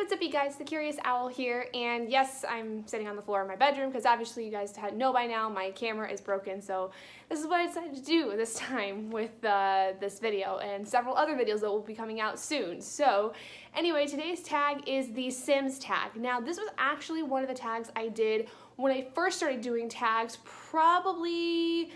what's up you guys, the Curious Owl here, and yes, I'm sitting on the floor in my bedroom because obviously you guys know by now my camera is broken, so this is what I decided to do this time with this video and several other videos that will be coming out soon. So anyway, today's tag is the Sims tag. Now this was actually one of the tags I did when I first started doing tags, probably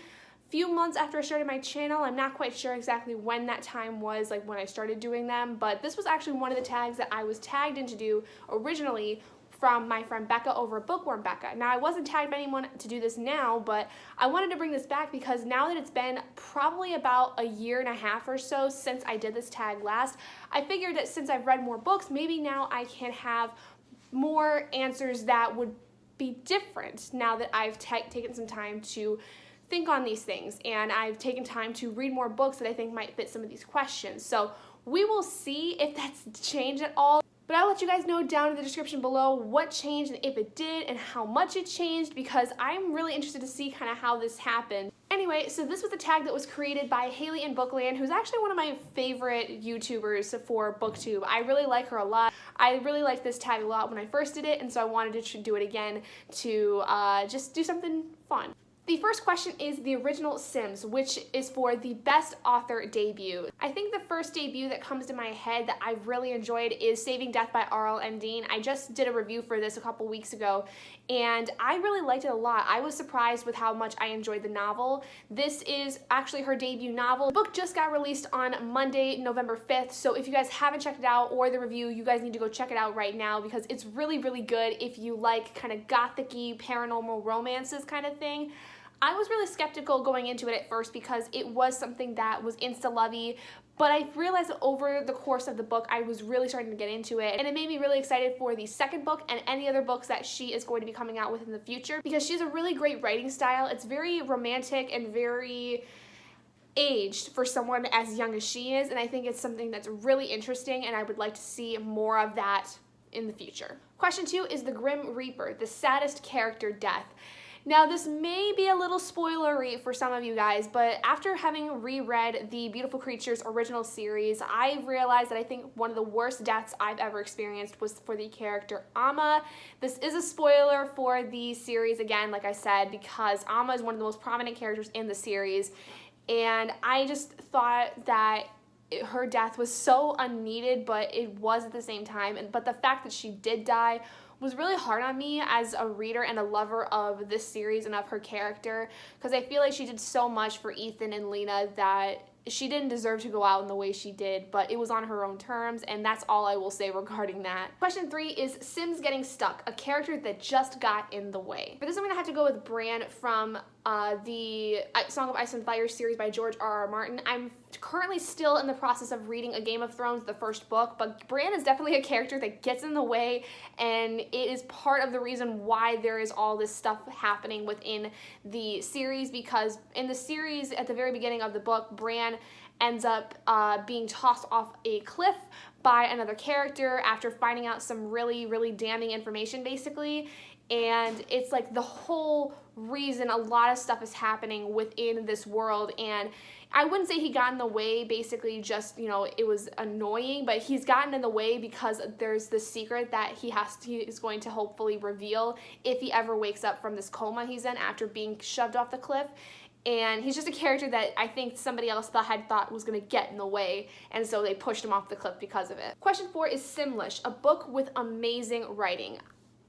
few months after I started my channel. I'm not quite sure exactly when that time was, like when I started doing them, but this was actually one of the tags that I was tagged in to do originally from my friend Becca over at Bookworm Becca. Now I wasn't tagged by anyone to do this now, but I wanted to bring this back because now that it's been probably about a year and a half or so since I did this tag last, I figured that since I've read more books, maybe now I can have more answers that would be different now that I've taken some time to think on these things, and I've taken time to read more books that I think might fit some of these questions. So we will see if that's changed at all, but I'll let you guys know down in the description below what changed and if it did and how much it changed, because I'm really interested to see kind of how this happened. Anyway, so this was a tag that was created by Haley in Bookland, who's actually one of my favorite YouTubers for BookTube. I really like her a lot. I really liked this tag a lot when I first did it, and so I wanted to do it again to just do something fun. The first question is the original Sims, which is for the best author debut. I think the first debut that comes to my head that I've really enjoyed is Saving Death by R.L. M. Dean. I just did a review for this a couple weeks ago, and I really liked it a lot. I was surprised with how much I enjoyed the novel. This is actually her debut novel. The book just got released on Monday, November 5th, so if you guys haven't checked it out or the review, you guys need to go check it out right now because it's really, really good if you like kind of gothic-y, paranormal romances kind of thing. I was really skeptical going into it at first because it was something that was insta-lovey, but I realized that over the course of the book I was really starting to get into it, and it made me really excited for the second book and any other books that she is going to be coming out with in the future, because she has a really great writing style. It's very romantic and very aged for someone as young as she is, and I think it's something that's really interesting, and I would like to see more of that in the future. Question 2 is the Grim Reaper, the saddest character death. Now this may be a little spoilery for some of you guys, but after having reread the Beautiful Creatures original series, I realized that I think one of the worst deaths I've ever experienced was for the character Amma. This is a spoiler for the series again, like I said, because Amma is one of the most prominent characters in the series, and I just thought that her death was so unneeded, but it was at the same time. But the fact that she did die was really hard on me as a reader and a lover of this series and of her character, because I feel like she did so much for Ethan and Lena that she didn't deserve to go out in the way she did, but it was on her own terms, and that's all I will say regarding that. Question 3 is Sims getting stuck, a character that just got in the way. For this I'm gonna have to go with Bran from the Song of Ice and Fire series by George R.R. Martin. I'm currently still in the process of reading A Game of Thrones, the first book, but Bran is definitely a character that gets in the way, and it is part of the reason why there is all this stuff happening within the series, because in the series, at the very beginning of the book, Bran ends up being tossed off a cliff by another character after finding out some really, really damning information, basically. And it's like the whole reason a lot of stuff is happening within this world, and I wouldn't say he got in the way, basically just, you know, it was annoying, but he's gotten in the way because there's this secret that he is going to hopefully reveal if he ever wakes up from this coma he's in after being shoved off the cliff. And he's just a character that I think somebody else had thought was going to get in the way, and so they pushed him off the cliff because of it. Question 4 is Simlish, a book with amazing writing.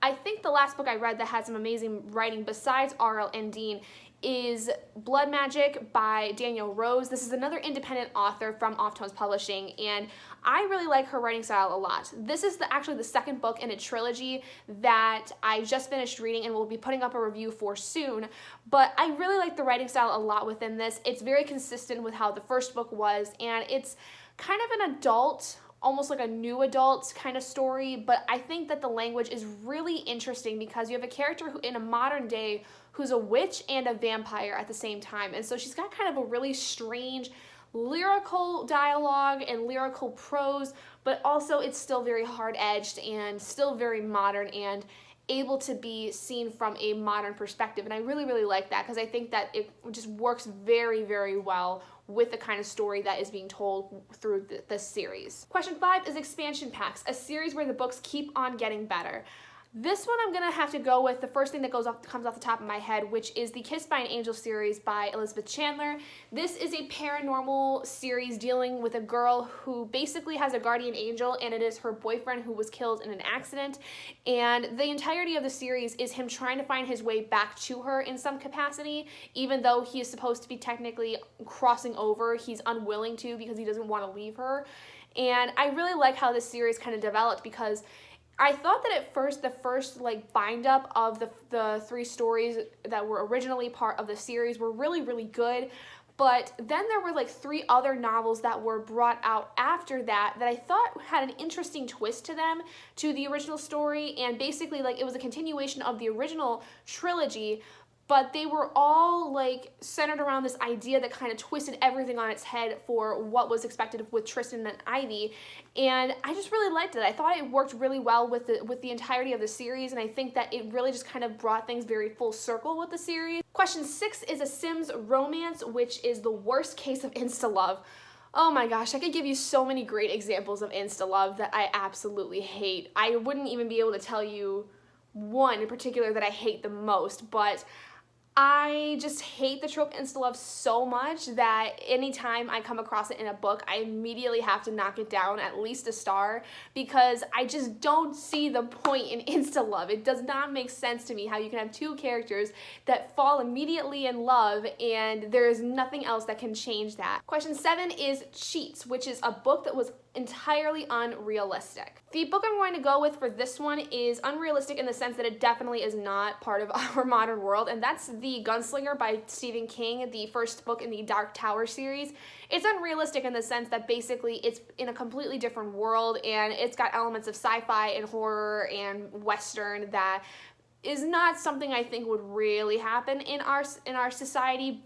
I think the last book I read that had some amazing writing besides R.L. M. Dean is Blood Magic by Danielle Rose. This is another independent author from Off Tones Publishing, and I really like her writing style a lot. This is actually the second book in a trilogy that I just finished reading and will be putting up a review for soon, but I really like the writing style a lot within this. It's very consistent with how the first book was, and it's kind of an adult, almost like a new adult kind of story, but I think that the language is really interesting because you have a character who in a modern day who's a witch and a vampire at the same time, and so she's got kind of a really strange lyrical dialogue and lyrical prose, but also it's still very hard-edged and still very modern and able to be seen from a modern perspective, and I really, really like that because I think that it just works very, very well with the kind of story that is being told through this series. Question 5 is expansion packs, a series where the books keep on getting better. This one I'm gonna have to go with the first thing that comes off the top of my head, which is the Kissed by an Angel series by Elizabeth Chandler. This is a paranormal series dealing with a girl who basically has a guardian angel, and it is her boyfriend who was killed in an accident. And the entirety of the series is him trying to find his way back to her in some capacity, even though he is supposed to be technically crossing over. He's unwilling to because he doesn't want to leave her. And I really like how this series kind of developed, because I thought that at first, the first like bind up of the 3 stories that were originally part of the series were really, really good. But then there were like 3 other novels that were brought out after that I thought had an interesting twist to them, to the original story. And basically like it was a continuation of the original trilogy, but they were all like centered around this idea that kind of twisted everything on its head for what was expected with Tristan and Ivy. And I just really liked it. I thought it worked really well with the entirety of the series, and I think that it really just kind of brought things very full circle with the series. Question 6 is a Sims romance, which is the worst case of insta-love. Oh my gosh, I could give you so many great examples of insta-love that I absolutely hate. I wouldn't even be able to tell you one in particular that I hate the most, but I just hate the trope insta-love so much that anytime I come across it in a book, I immediately have to knock it down at least a star, because I just don't see the point in insta-love. It does not make sense to me how you can have 2 characters that fall immediately in love and there is nothing else that can change that. Question 7 is Cheats, which is a book that was entirely unrealistic. The book I'm going to go with for this one is unrealistic in the sense that it definitely is not part of our modern world, and that's The Gunslinger by Stephen King, the first book in the Dark Tower series. It's unrealistic in the sense that basically it's in a completely different world, and it's got elements of sci-fi and horror and western that is not something I think would really happen in our society.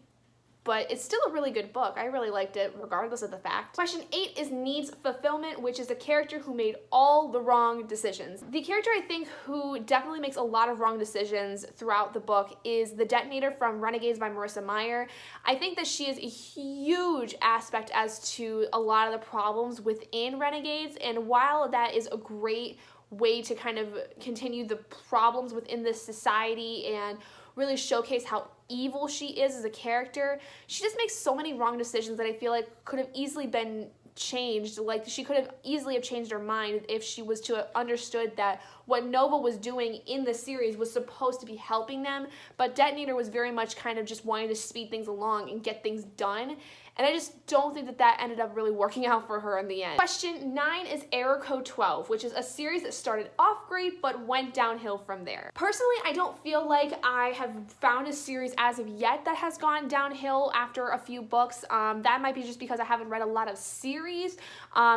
But it's still a really good book. I really liked it regardless of the fact. Question 8 is Needs Fulfillment, which is a character who made all the wrong decisions. The character I think who definitely makes a lot of wrong decisions throughout the book is the Detonator from Renegades by Marissa Meyer. I think that she is a huge aspect as to a lot of the problems within Renegades, and while that is a great way to kind of continue the problems within this society and really showcase how evil she is as a character, she just makes so many wrong decisions that I feel like could have easily been changed. Like, she could have easily have changed her mind if she was to have understood that what Nova was doing in the series was supposed to be helping them, but Detonator was very much kind of just wanting to speed things along and get things done. And I just don't think that that ended up really working out for her in the end. Question 9 is Error Code 12, which is a series that started off great but went downhill from there. Personally, I don't feel like I have found a series as of yet that has gone downhill after a few books. That might be just because I haven't read a lot of series,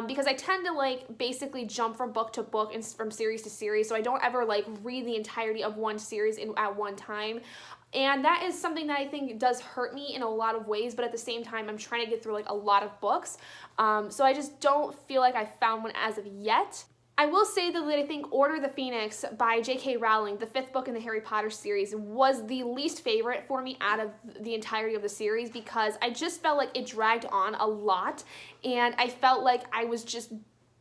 because I tend to like basically jump from book to book and from series to series, so I don't ever like read the entirety of one series at one time. And that is something that I think does hurt me in a lot of ways, but at the same time, I'm trying to get through like a lot of books. So I just don't feel like I found one as of yet. I will say though that I think Order the Phoenix by J.K. Rowling, the 5th book in the Harry Potter series, was the least favorite for me out of the entirety of the series, because I just felt like it dragged on a lot, and I felt like I was just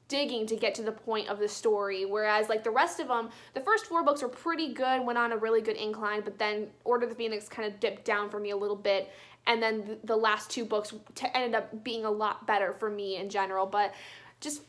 digging to get to the point of the story, whereas like the rest of them, the first 4 books were pretty good, went on a really good incline, but then Order of the Phoenix kind of dipped down for me a little bit, and then the last 2 books ended up being a lot better for me in general. But just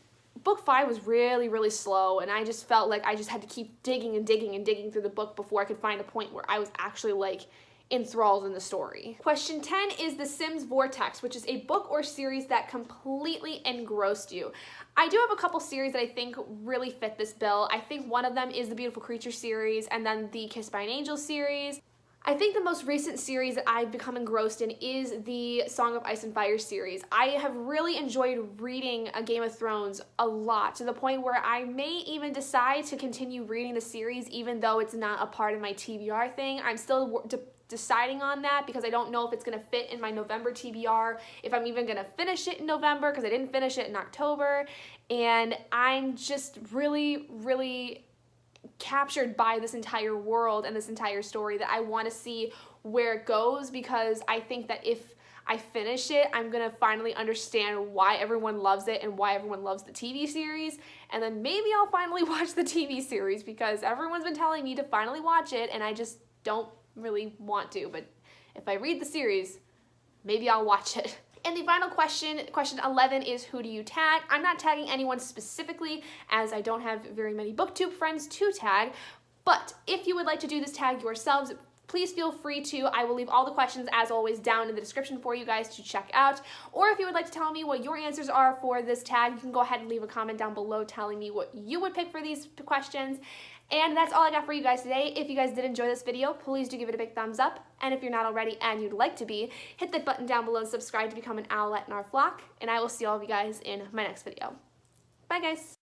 book 5 was really, really slow, and I just felt like I just had to keep digging and digging and digging through the book before I could find a point where I was actually like enthralled in the story. Question 10 is The Sims Vortex, which is a book or series that completely engrossed you. I do have a couple series that I think really fit this bill. I think one of them is the Beautiful Creature series, and then the Kissed by an Angel series. I think the most recent series that I've become engrossed in is the Song of Ice and Fire series. I have really enjoyed reading a Game of Thrones a lot, to the point where I may even decide to continue reading the series even though it's not a part of my TBR thing. I'm still deciding on that because I don't know if it's going to fit in my November TBR, if I'm even going to finish it in November, because I didn't finish it in October, and I'm just really, really captured by this entire world and this entire story that I want to see where it goes, because I think that if I finish it, I'm gonna finally understand why everyone loves it and why everyone loves the TV series, and then maybe I'll finally watch the TV series because everyone's been telling me to finally watch it and I just don't really want to, but if I read the series, maybe I'll watch it. And the final question, question 11, is who do you tag? I'm not tagging anyone specifically as I don't have very many booktube friends to tag, but if you would like to do this tag yourselves, please feel free to. I will leave all the questions, as always, down in the description for you guys to check out. Or if you would like to tell me what your answers are for this tag, you can go ahead and leave a comment down below telling me what you would pick for these questions. And that's all I got for you guys today. If you guys did enjoy this video, please do give it a big thumbs up. And if you're not already and you'd like to be, hit the button down below and subscribe to become an owlet in our flock. And I will see all of you guys in my next video. Bye, guys.